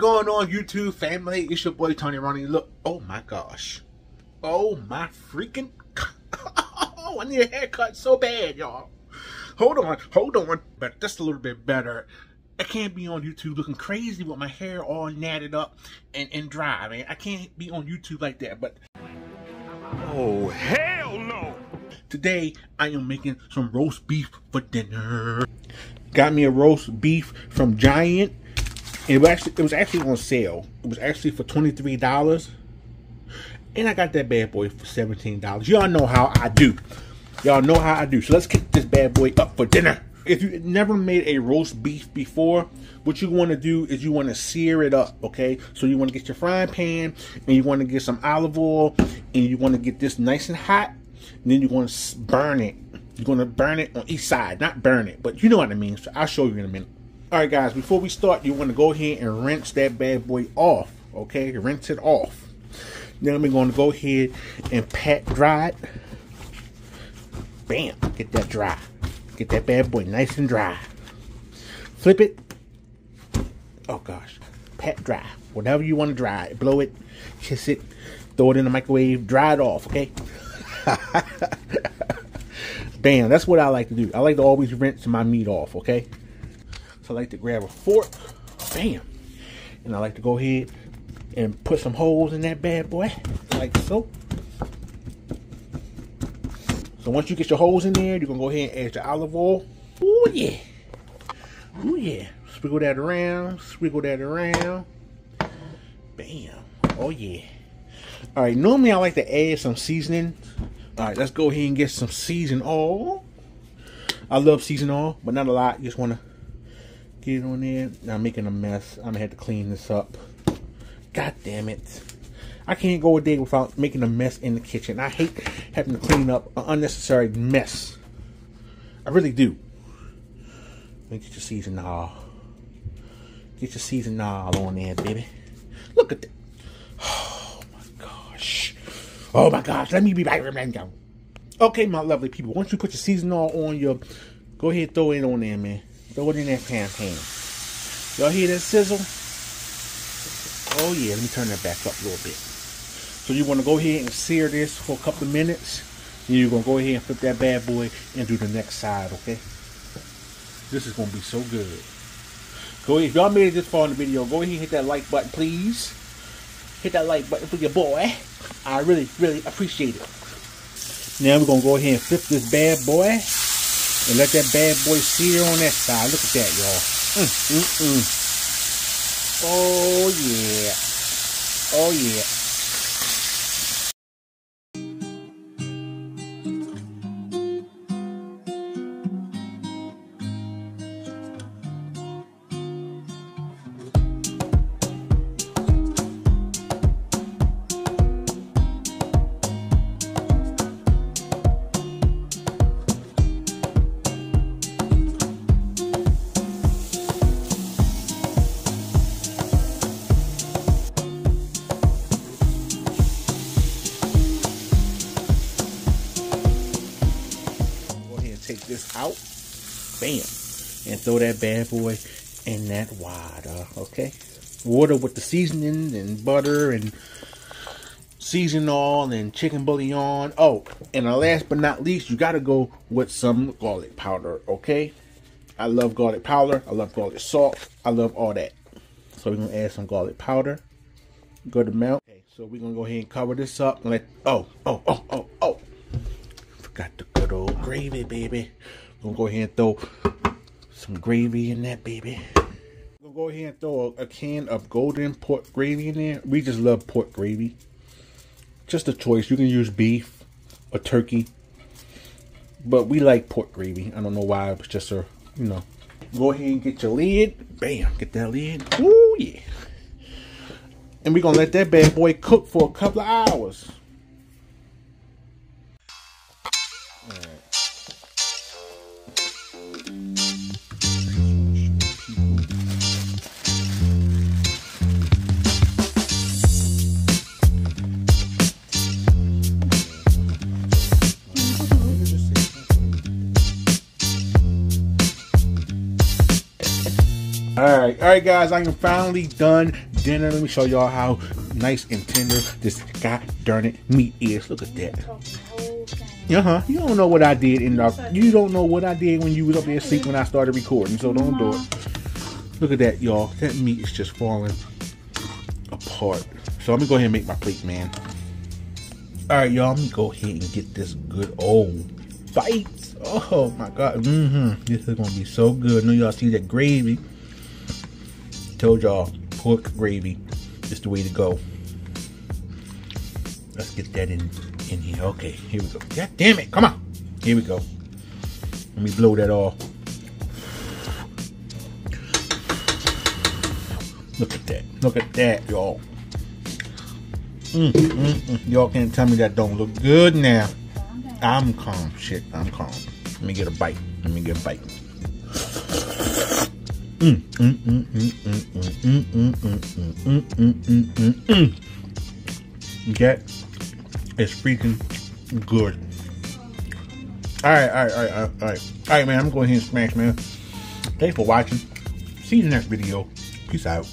going on, YouTube family? It's your boy Tony Ronnie. Look, oh my gosh. Oh my freaking oh, I need a haircut so bad, y'all. Hold on. But just a little bit better. I can't be on YouTube looking crazy with my hair all natted up and dry, man. I can't be on YouTube like that, but oh, hell no! Today, I am making some roast beef for dinner. Got me a roast beef from Giant. It was actually on sale. It was actually for $23. And I got that bad boy for $17. Y'all know how I do. Y'all know how I do. So let's kick this bad boy up for dinner. If you never made a roast beef before, what you want to do is you want to sear it up, okay? So you want to get your frying pan, and you want to get some olive oil, and you want to get this nice and hot, and then you're going to burn it. You're going to burn it on each side. Not burn it, but you know what I mean. So I'll show you in a minute. Alright guys, before we start, you want to go ahead and rinse that bad boy off, okay? Rinse it off. Then we're going to go ahead and pat dry it. Bam! Get that dry. Get that bad boy nice and dry. Flip it. Oh gosh. Pat dry. Whatever you want to dry it. Blow it. Kiss it. Throw it in the microwave. Dry it off, okay? Bam. That's what I like to do. I like to always rinse my meat off, okay? So I like to grab a fork. Bam. And I like to go ahead and put some holes in that bad boy. Like so. So once you get your holes in there, you're going to go ahead and add your olive oil. Ooh, yeah. Ooh, yeah. Sprinkle that around. Sprinkle that around. Bam. Oh, yeah. All right. Normally, I like to add some seasoning. All right. Let's go ahead and get some seasoned oil. I love seasoned oil, but not a lot. You just want to get it on there. Now, I'm making a mess. I'm going to have to clean this up. God damn it. I can't go a day without making a mess in the kitchen. I hate having to clean up an unnecessary mess. I really do. Get your seasoned oil. Get your seasoned oil on there, baby. Look at that. Oh my gosh. Oh my gosh. Let me be right now. Okay, my lovely people. Once you put your seasoned oil on your, go ahead and throw it on there, man. Throw it in that pan. Y'all hear that sizzle? Oh yeah, let me turn that back up a little bit. So you want to go ahead and sear this for a couple of minutes. Then you're going to go ahead and flip that bad boy and do the next side, okay? This is going to be so good. Go ahead. If y'all made it this far in the video, go ahead and hit that like button, please. Hit that like button for your boy. I really, really appreciate it. Now we're going to go ahead and flip this bad boy. And let that bad boy sear on that side. Look at that, y'all. Oh, yeah. Oh, yeah. Take this out, bam, and throw that bad boy in that water, okay? Water with the seasoning and butter and seasoning oil and chicken bouillon. Oh, and last but not least, you gotta go with some garlic powder, okay? I love garlic powder. I love garlic salt. I love all that. So we're gonna add some garlic powder. Good amount. Okay, so we're gonna go ahead and cover this up and let. Oh. Got the good old gravy, baby. We're gonna go ahead and throw some gravy in that, baby. We're gonna go ahead and throw a can of golden pork gravy in there. We just love pork gravy. Just a choice. You can use beef or turkey, but we like pork gravy. I don't know why. It's just a, you know. Go ahead and get your lid. Bam. Get that lid. Ooh, yeah. And we're gonna let that bad boy cook for a couple of hours. Alright, right, guys. I am finally done dinner. Let me show y'all how nice and tender this god darn it meat is. Look at that. You don't know what I did you don't know what I did when you was up there asleep when I started recording. So don't do it. Look at that, y'all. That meat is just falling apart. So let me go ahead and make my plate, man. All right, y'all. Let me go ahead and get this good old bite. Oh my god. This is gonna be so good. I know y'all see that gravy. Told y'all, pork gravy is the way to go. Let's get that in here. Okay, here we go. God damn it. Come on. Here we go. Let me blow that off. Look at that. Look at that, y'all. Y'all can't tell me that don't look good now. I'm calm. Shit, I'm calm. Let me get a bite. Let me get a bite. That is freaking good. All right, man. I'm going ahead and smash, man. Thanks for watching. See you in the next video. Peace out.